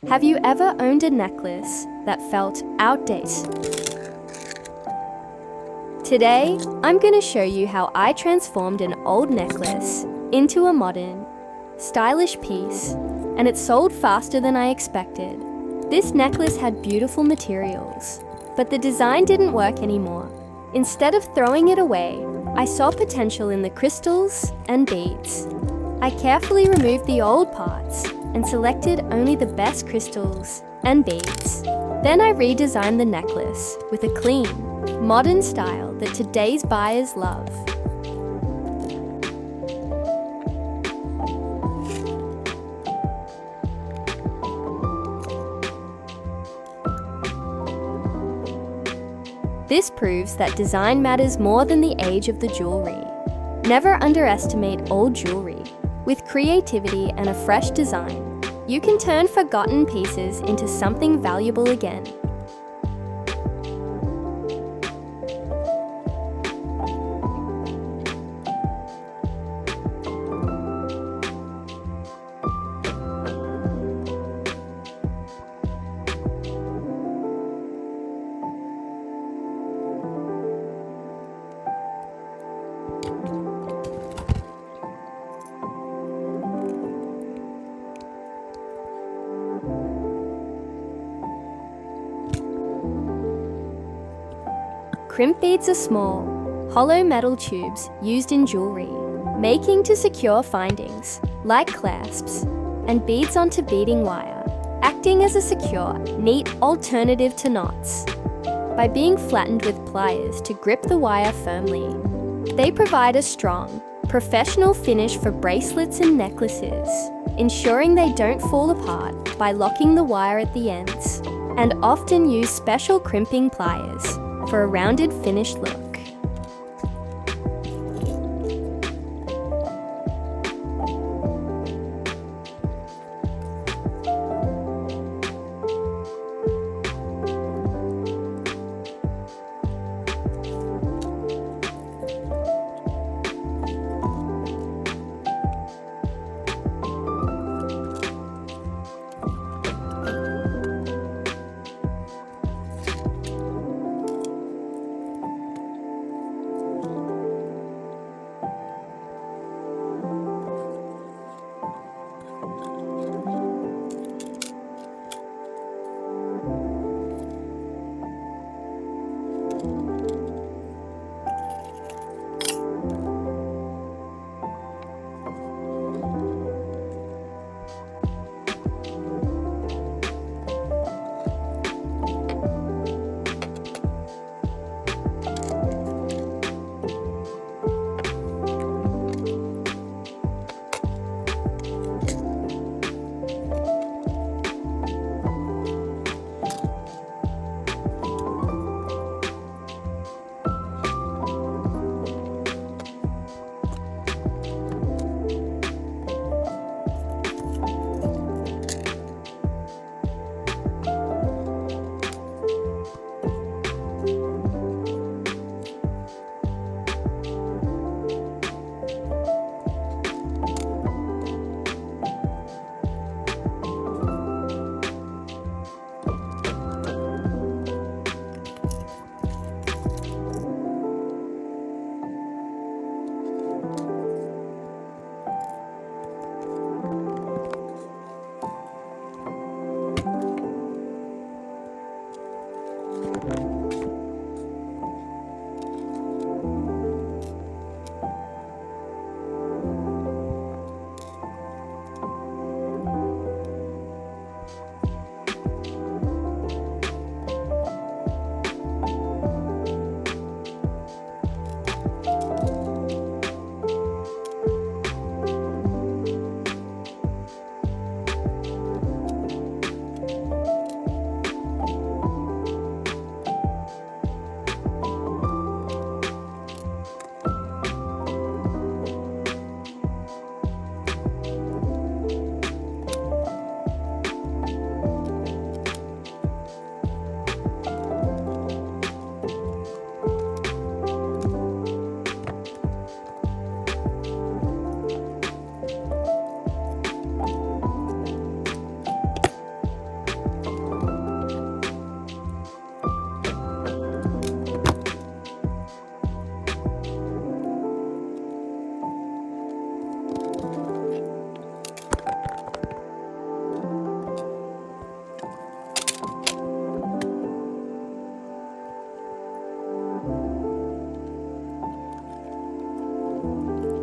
Have you ever owned a necklace that felt outdated? Today, I'm going to show you how I transformed an old necklace into a modern, stylish piece, and it sold faster than I expected. This necklace had beautiful materials, but the design didn't work anymore. Instead of throwing it away, I saw potential in the crystals and beads. I carefully removed the old parts and selected only the best crystals and beads. Then I redesigned the necklace with a clean, modern style that today's buyers love. This proves that design matters more than the age of the jewelry. Never underestimate old jewelry. With creativity and a fresh design, you can turn forgotten pieces into something valuable again. Crimp beads are small, hollow metal tubes used in jewelry, making to secure findings, like clasps, and beads onto beading wire, acting as a secure, neat alternative to knots. By being flattened with pliers to grip the wire firmly, they provide a strong, professional finish for bracelets and necklaces, ensuring they don't fall apart by locking the wire at the ends, and often use special crimping pliers for a rounded finished look.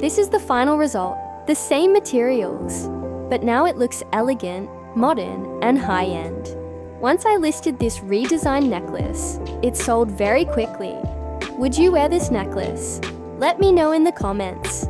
This is the final result, the same materials, but now it looks elegant, modern, and high-end. Once I listed this redesigned necklace, it sold very quickly. Would you wear this necklace? Let me know in the comments.